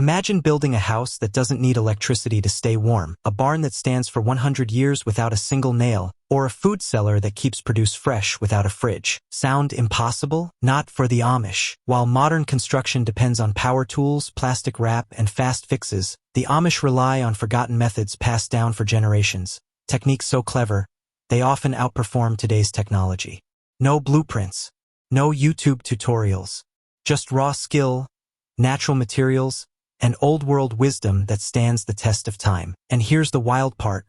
Imagine building a house that doesn't need electricity to stay warm, a barn that stands for 100 years without a single nail, or a food cellar that keeps produce fresh without a fridge. Sound impossible? Not for the Amish. While modern construction depends on power tools, plastic wrap, and fast fixes, the Amish rely on forgotten methods passed down for generations. Techniques so clever, they often outperform today's technology. No blueprints, no YouTube tutorials, just raw skill, natural materials, and old-world wisdom that stands the test of time. And here's the wild part.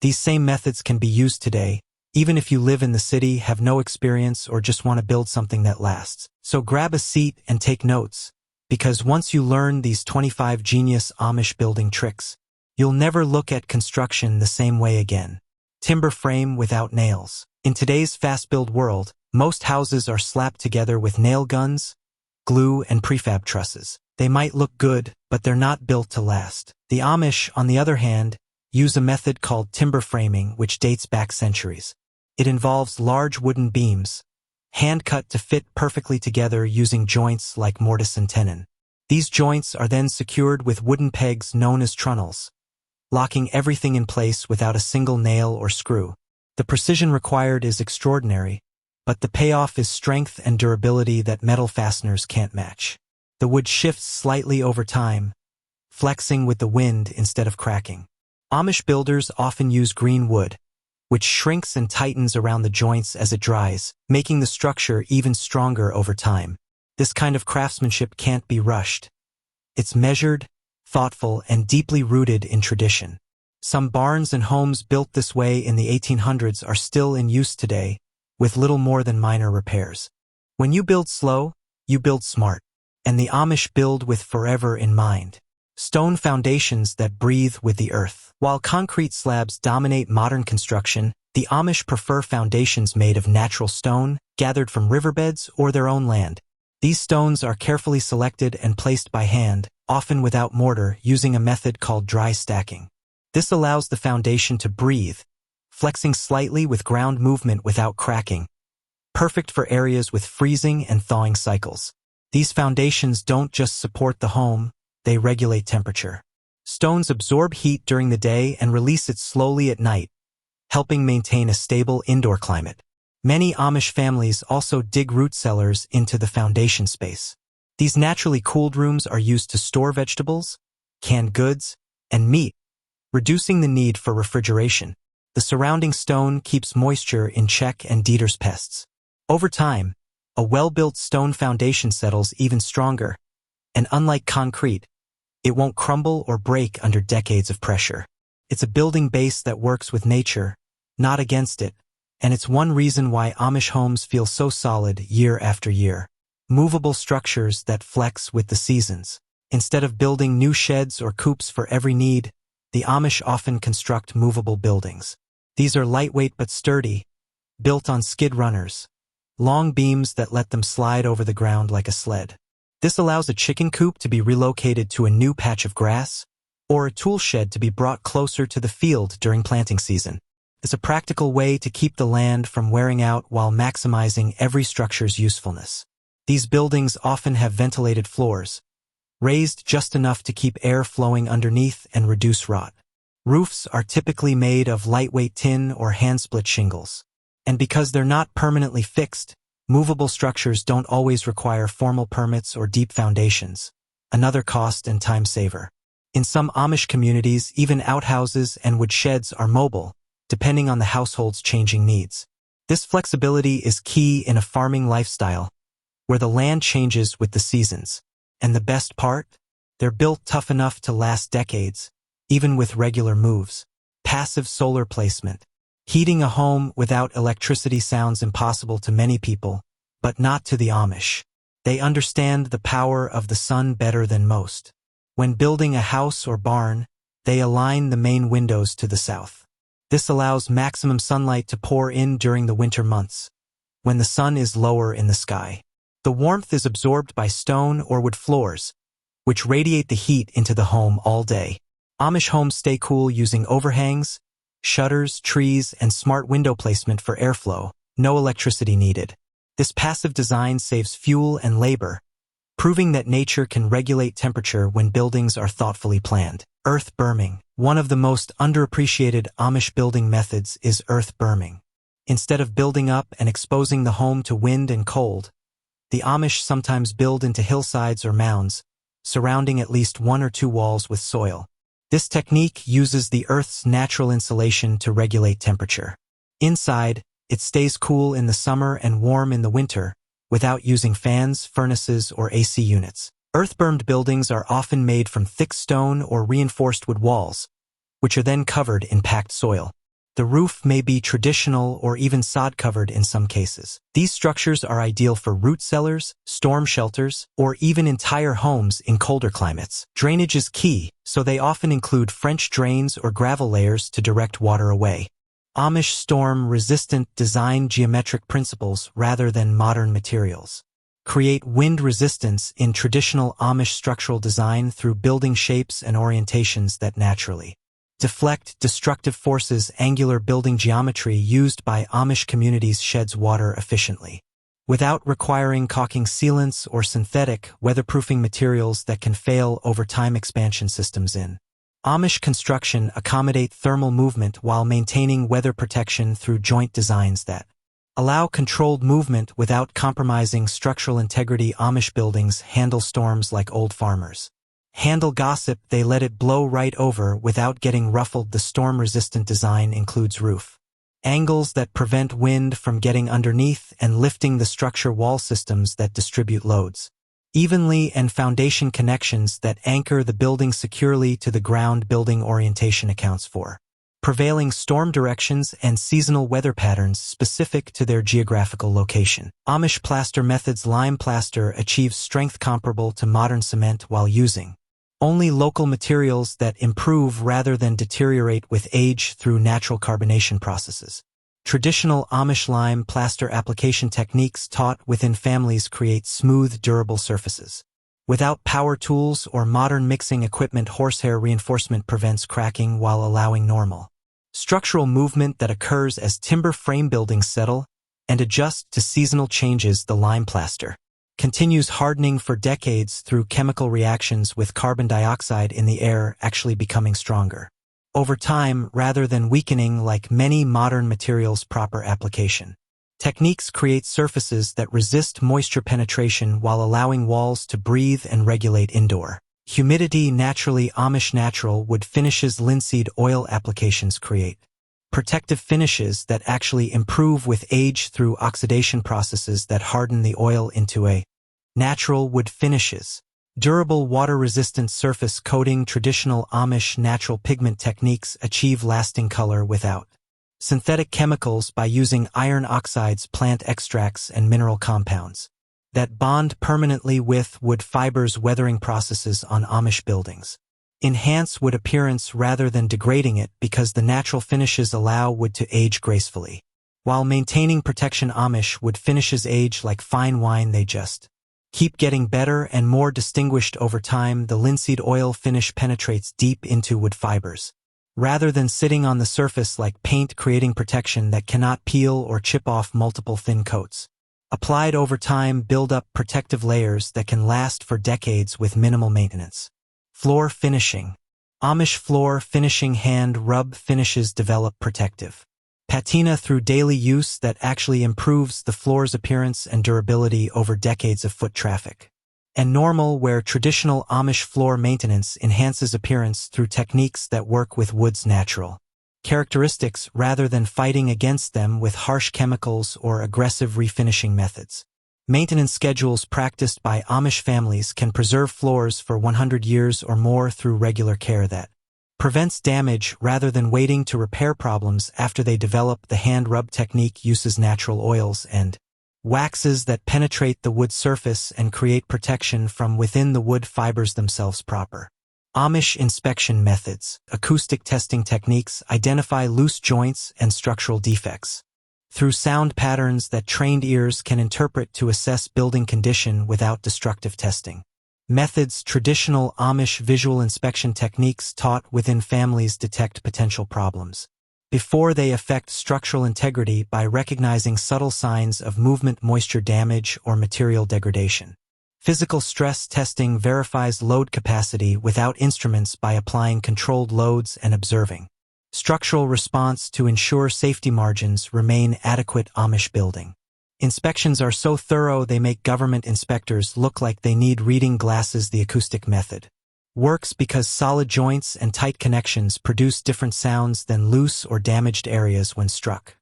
These same methods can be used today, even if you live in the city, have no experience, or just want to build something that lasts. So grab a seat and take notes, because once you learn these 25 genius Amish building tricks, you'll never look at construction the same way again. Timber frame without nails. In today's fast-build world, most houses are slapped together with nail guns, glue, and prefab trusses. They might look good, but they're not built to last. The Amish, on the other hand, use a method called timber framing, which dates back centuries. It involves large wooden beams, hand-cut to fit perfectly together using joints like mortise and tenon. These joints are then secured with wooden pegs known as trunnels, locking everything in place without a single nail or screw. The precision required is extraordinary, but the payoff is strength and durability that metal fasteners can't match. The wood shifts slightly over time, flexing with the wind instead of cracking. Amish builders often use green wood, which shrinks and tightens around the joints as it dries, making the structure even stronger over time. This kind of craftsmanship can't be rushed. It's measured, thoughtful, and deeply rooted in tradition. Some barns and homes built this way in the 1800s are still in use today, with little more than minor repairs. When you build slow, you build smart. And the Amish build with forever in mind. Stone foundations that breathe with the earth. While concrete slabs dominate modern construction, the Amish prefer foundations made of natural stone, gathered from riverbeds or their own land. These stones are carefully selected and placed by hand, often without mortar, using a method called dry stacking. This allows the foundation to breathe, flexing slightly with ground movement without cracking, perfect for areas with freezing and thawing cycles. These foundations don't just support the home, they regulate temperature. Stones absorb heat during the day and release it slowly at night, helping maintain a stable indoor climate. Many Amish families also dig root cellars into the foundation space. These naturally cooled rooms are used to store vegetables, canned goods, and meat, reducing the need for refrigeration. The surrounding stone keeps moisture in check and deters pests. Over time, a well-built stone foundation settles even stronger, and unlike concrete, it won't crumble or break under decades of pressure. It's a building base that works with nature, not against it, and it's one reason why Amish homes feel so solid year after year. Movable structures that flex with the seasons. Instead of building new sheds or coops for every need, the Amish often construct movable buildings. These are lightweight but sturdy, built on skid runners. Long beams that let them slide over the ground like a sled. This allows a chicken coop to be relocated to a new patch of grass, or a tool shed to be brought closer to the field during planting season. It's a practical way to keep the land from wearing out while maximizing every structure's usefulness. These buildings often have ventilated floors, raised just enough to keep air flowing underneath and reduce rot. Roofs are typically made of lightweight tin or hand-split shingles. And because they're not permanently fixed, movable structures don't always require formal permits or deep foundations, another cost and time saver. In some Amish communities, even outhouses and wood sheds are mobile, depending on the household's changing needs. This flexibility is key in a farming lifestyle, where the land changes with the seasons. And the best part? They're built tough enough to last decades, even with regular moves. Passive solar placement. Heating a home without electricity sounds impossible to many people, but not to the Amish. They understand the power of the sun better than most. When building a house or barn, they align the main windows to the south. This allows maximum sunlight to pour in during the winter months, when the sun is lower in the sky. The warmth is absorbed by stone or wood floors, which radiate the heat into the home all day. Amish homes stay cool using overhangs, shutters, trees, and smart window placement for airflow, no electricity needed. This passive design saves fuel and labor, proving that nature can regulate temperature when buildings are thoughtfully planned. Earth berming. One of the most underappreciated Amish building methods is earth berming. Instead of building up and exposing the home to wind and cold, the Amish sometimes build into hillsides or mounds, surrounding at least one or two walls with soil. This technique uses the earth's natural insulation to regulate temperature. Inside, it stays cool in the summer and warm in the winter, without using fans, furnaces, or AC units. Earth-bermed buildings are often made from thick stone or reinforced wood walls, which are then covered in packed soil. The roof may be traditional or even sod-covered in some cases. These structures are ideal for root cellars, storm shelters, or even entire homes in colder climates. Drainage is key, so they often include French drains or gravel layers to direct water away. Amish storm-resistant design geometric principles rather than modern materials. Create wind resistance in traditional Amish structural design through building shapes and orientations that naturally deflect destructive forces. Angular building geometry used by Amish communities sheds water efficiently, without requiring caulking sealants or synthetic, weatherproofing materials that can fail over time. Expansion systems in Amish construction accommodate thermal movement while maintaining weather protection through joint designs that allow controlled movement without compromising structural integrity. Amish buildings handle storms like old farmers handle gossip. They let it blow right over without getting ruffled. The storm-resistant design includes roof angles that prevent wind from getting underneath and lifting the structure, wall systems that distribute loads evenly, and foundation connections that anchor the building securely to the ground. Building orientation accounts for prevailing storm directions and seasonal weather patterns specific to their geographical location. Amish plaster methods. Lime plaster achieves strength comparable to modern cement while using only local materials that improve rather than deteriorate with age through natural carbonation processes. Traditional Amish lime plaster application techniques taught within families create smooth, durable surfaces. Without power tools or modern mixing equipment, horsehair reinforcement prevents cracking while allowing normal structural movement that occurs as timber frame buildings settle and adjust to seasonal changes. The lime plaster continues hardening for decades through chemical reactions with carbon dioxide in the air, actually becoming stronger over time rather than weakening like many modern materials. Proper application techniques create surfaces that resist moisture penetration while allowing walls to breathe and regulate indoor humidity naturally. Amish natural wood finishes. Linseed oil applications create protective finishes that actually improve with age through oxidation processes that harden the oil into a natural wood finishes. Durable water-resistant surface coating. Traditional Amish natural pigment techniques achieve lasting color without synthetic chemicals by using iron oxides, plant extracts, and mineral compounds that bond permanently with wood fibers. Weathering processes on Amish buildings enhance wood appearance rather than degrading it because the natural finishes allow wood to age gracefully while maintaining protection. Amish wood finishes age like fine wine. They just keep getting better and more distinguished over time. The linseed oil finish penetrates deep into wood fibers rather than sitting on the surface like paint, creating protection that cannot peel or chip off. Multiple thin coats applied over time build up protective layers that can last for decades with minimal maintenance. Floor finishing. Amish floor finishing hand rub finishes develop protective patina through daily use that actually improves the floor's appearance and durability over decades of foot traffic. And normal, where traditional Amish floor maintenance enhances appearance through techniques that work with wood's natural characteristics rather than fighting against them with harsh chemicals or aggressive refinishing methods. Maintenance schedules practiced by Amish families can preserve floors for 100 years or more through regular care that prevents damage rather than waiting to repair problems after they develop. The hand rub technique uses natural oils and waxes that penetrate the wood surface and create protection from within the wood fibers themselves. Proper Amish inspection methods. Acoustic testing techniques identify loose joints and structural defects through sound patterns that trained ears can interpret to assess building condition without destructive testing methods. Traditional Amish visual inspection techniques taught within families detect potential problems before they affect structural integrity by recognizing subtle signs of movement, moisture damage, or material degradation. Physical stress testing verifies load capacity without instruments by applying controlled loads and observing. Structural response to ensure safety margins remain adequate. Amish building inspections are so thorough they make government inspectors look like they need reading glasses. The acoustic method works because solid joints and tight connections produce different sounds than loose or damaged areas when struck.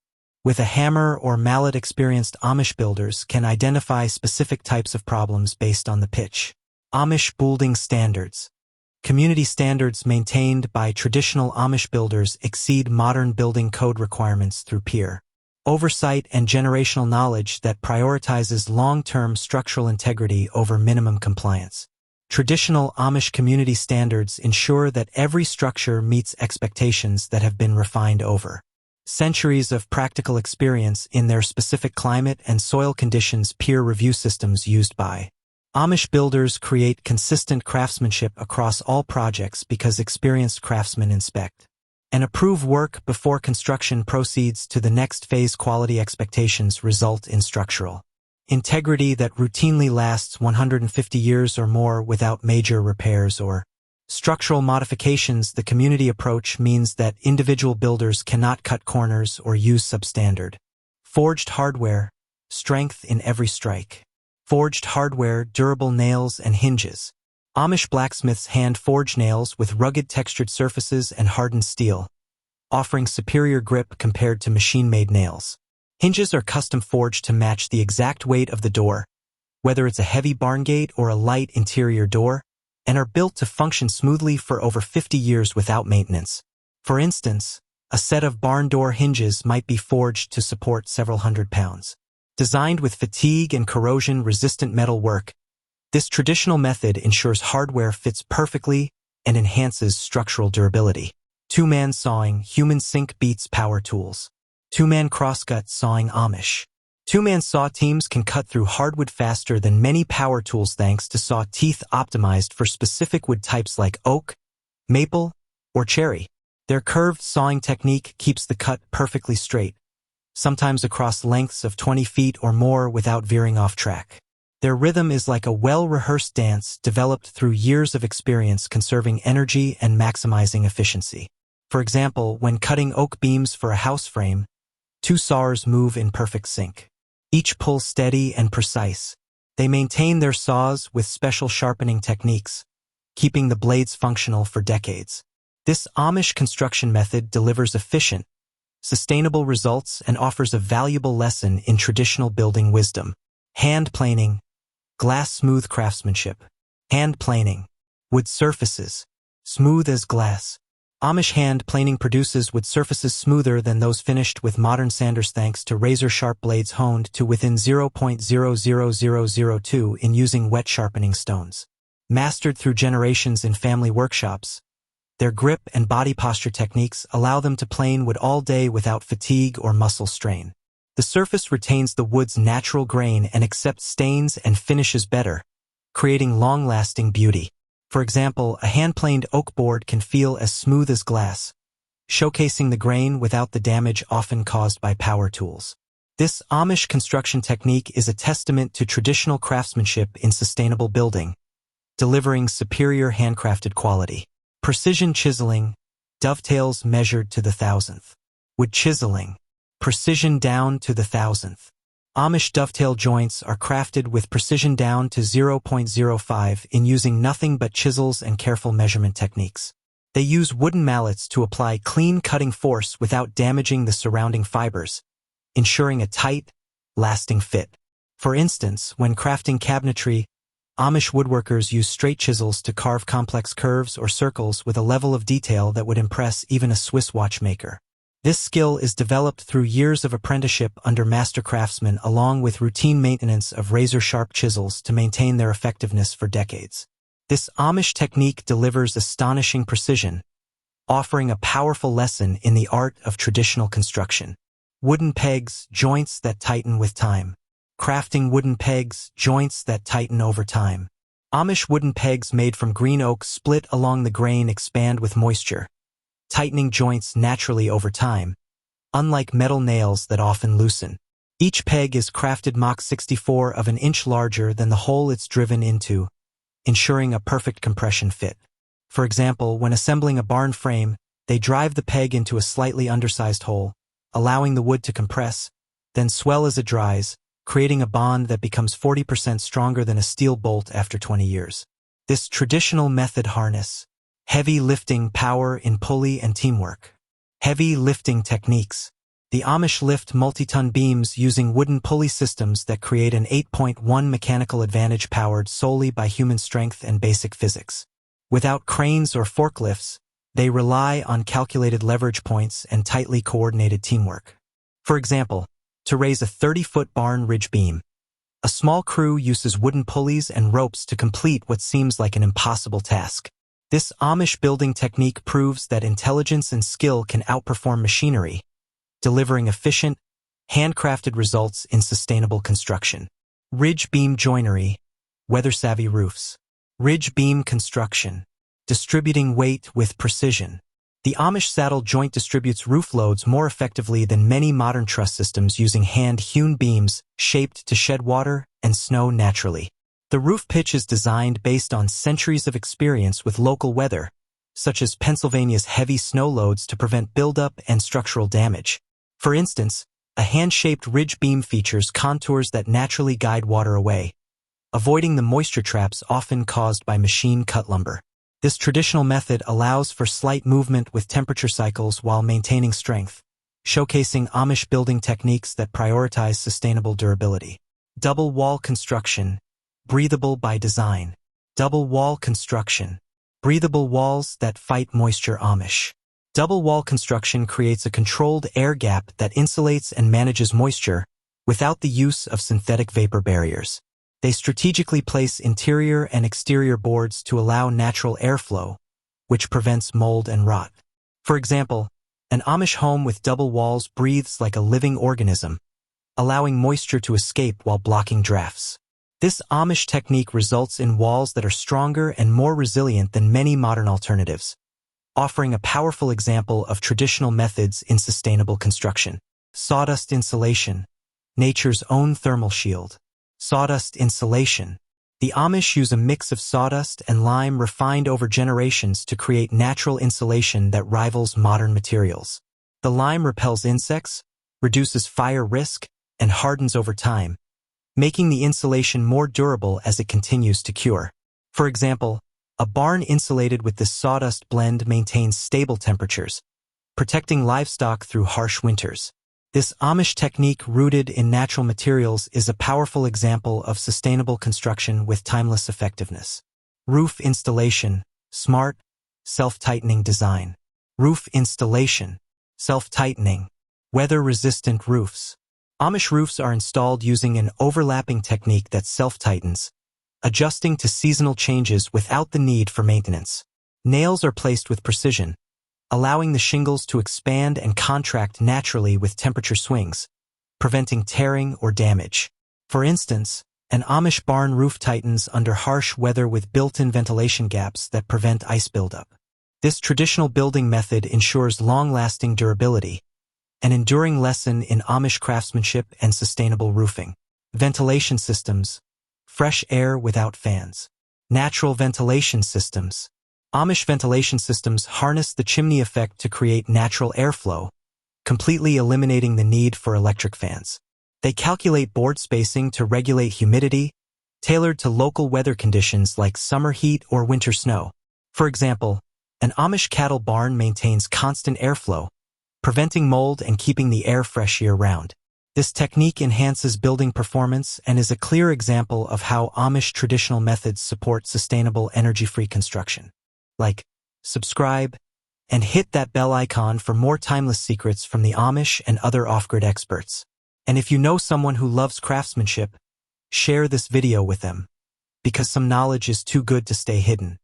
With a hammer or mallet, experienced Amish builders can identify specific types of problems based on the pitch. Amish building standards. Community standards maintained by traditional Amish builders exceed modern building code requirements through peer oversight and generational knowledge that prioritizes long-term structural integrity over minimum compliance. Traditional Amish community standards ensure that every structure meets expectations that have been refined over centuries of practical experience in their specific climate and soil conditions. Peer review systems used by Amish builders create consistent craftsmanship across all projects because experienced craftsmen inspect and approve work before construction proceeds to the next phase. Quality expectations result in structural integrity that routinely lasts 150 years or more without major repairs or structural modifications. The community approach means that individual builders cannot cut corners or use substandard forged hardware, strength in every strike. Forged hardware, durable nails and hinges. Amish blacksmiths hand-forge nails with rugged textured surfaces and hardened steel, offering superior grip compared to machine-made nails. Hinges are custom forged to match the exact weight of the door, whether it's a heavy barn gate or a light interior door, and are built to function smoothly for over 50 years without maintenance. For instance, a set of barn door hinges might be forged to support several hundred pounds. Designed with fatigue and corrosion-resistant metal work, this traditional method ensures hardware fits perfectly and enhances structural durability. Two-man sawing, human sink beats power tools. Two-man crosscut sawing. Amish two-man saw teams can cut through hardwood faster than many power tools thanks to saw teeth optimized for specific wood types like oak, maple, or cherry. Their curved sawing technique keeps the cut perfectly straight, sometimes across lengths of 20 feet or more without veering off track. Their rhythm is like a well-rehearsed dance developed through years of experience conserving energy and maximizing efficiency. For example, when cutting oak beams for a house frame, two saws move in perfect sync. Each pull steady and precise. They maintain their saws with special sharpening techniques, keeping the blades functional for decades. This Amish construction method delivers efficient, sustainable results and offers a valuable lesson in traditional building wisdom. Hand planing, glass smooth craftsmanship. Hand planing, wood surfaces, smooth as glass. Amish hand planing produces wood surfaces smoother than those finished with modern sanders thanks to razor-sharp blades honed to within 0.00002 in using wet sharpening stones. Mastered through generations in family workshops, their grip and body posture techniques allow them to plane wood all day without fatigue or muscle strain. The surface retains the wood's natural grain and accepts stains and finishes better, creating long-lasting beauty. For example, a hand-planed oak board can feel as smooth as glass, showcasing the grain without the damage often caused by power tools. This Amish construction technique is a testament to traditional craftsmanship in sustainable building, delivering superior handcrafted quality. Precision chiseling, dovetails measured to the thousandth. Wood chiseling, precision down to the thousandth. Amish dovetail joints are crafted with precision down to 0.05 in using nothing but chisels and careful measurement techniques. They use wooden mallets to apply clean cutting force without damaging the surrounding fibers, ensuring a tight, lasting fit. For instance, when crafting cabinetry, Amish woodworkers use straight chisels to carve complex curves or circles with a level of detail that would impress even a Swiss watchmaker. This skill is developed through years of apprenticeship under master craftsmen along with routine maintenance of razor-sharp chisels to maintain their effectiveness for decades. This Amish technique delivers astonishing precision, offering a powerful lesson in the art of traditional construction. Wooden pegs, joints that tighten with time. Crafting wooden pegs, joints that tighten over time. Amish wooden pegs made from green oak split along the grain expand with moisture, tightening joints naturally over time, unlike metal nails that often loosen. Each peg is crafted Mach 64 of an inch larger than the hole it's driven into, ensuring a perfect compression fit. For example, when assembling a barn frame, they drive the peg into a slightly undersized hole, allowing the wood to compress, then swell as it dries, creating a bond that becomes 40% stronger than a steel bolt after 20 years. This traditional method harness heavy lifting power in pulley and teamwork. Heavy lifting techniques. The Amish lift multi-ton beams using wooden pulley systems that create an 8.1 mechanical advantage powered solely by human strength and basic physics. Without cranes or forklifts, they rely on calculated leverage points and tightly coordinated teamwork. For example, to raise a 30-foot barn ridge beam, a small crew uses wooden pulleys and ropes to complete what seems like an impossible task. This Amish building technique proves that intelligence and skill can outperform machinery, delivering efficient, handcrafted results in sustainable construction. Ridge beam joinery, weather-savvy roofs. Ridge beam construction, distributing weight with precision. The Amish saddle joint distributes roof loads more effectively than many modern truss systems using hand-hewn beams shaped to shed water and snow naturally. The roof pitch is designed based on centuries of experience with local weather, such as Pennsylvania's heavy snow loads to prevent buildup and structural damage. For instance, a hand-shaped ridge beam features contours that naturally guide water away, avoiding the moisture traps often caused by machine-cut lumber. This traditional method allows for slight movement with temperature cycles while maintaining strength, showcasing Amish building techniques that prioritize sustainable durability. Double wall construction, breathable by design. Double wall construction, breathable walls that fight moisture. Amish double wall construction creates a controlled air gap that insulates and manages moisture without the use of synthetic vapor barriers. They strategically place interior and exterior boards to allow natural airflow, which prevents mold and rot. For example, an Amish home with double walls breathes like a living organism, allowing moisture to escape while blocking drafts. This Amish technique results in walls that are stronger and more resilient than many modern alternatives, offering a powerful example of traditional methods in sustainable construction. Sawdust insulation, nature's own thermal shield. Sawdust insulation. The Amish use a mix of sawdust and lime refined over generations to create natural insulation that rivals modern materials. The lime repels insects, reduces fire risk, and hardens over time, making the insulation more durable as it continues to cure. For example, a barn insulated with this sawdust blend maintains stable temperatures, protecting livestock through harsh winters. This Amish technique rooted in natural materials is a powerful example of sustainable construction with timeless effectiveness. Roof installation, smart, self-tightening design. Roof installation, self-tightening, weather-resistant roofs. Amish roofs are installed using an overlapping technique that self-tightens, adjusting to seasonal changes without the need for maintenance. Nails are placed with precision, allowing the shingles to expand and contract naturally with temperature swings, preventing tearing or damage. For instance, an Amish barn roof tightens under harsh weather with built-in ventilation gaps that prevent ice buildup. This traditional building method ensures long-lasting durability, an enduring lesson in Amish craftsmanship and sustainable roofing. Ventilation systems, fresh air without fans. Natural ventilation systems. Amish ventilation systems harness the chimney effect to create natural airflow, completely eliminating the need for electric fans. They calculate board spacing to regulate humidity, tailored to local weather conditions like summer heat or winter snow. For example, an Amish cattle barn maintains constant airflow, preventing mold and keeping the air fresh year-round. This technique enhances building performance and is a clear example of how Amish traditional methods support sustainable energy-free construction. Like, subscribe, and hit that bell icon for more timeless secrets from the Amish and other off-grid experts. And if you know someone who loves craftsmanship, share this video with them, because some knowledge is too good to stay hidden.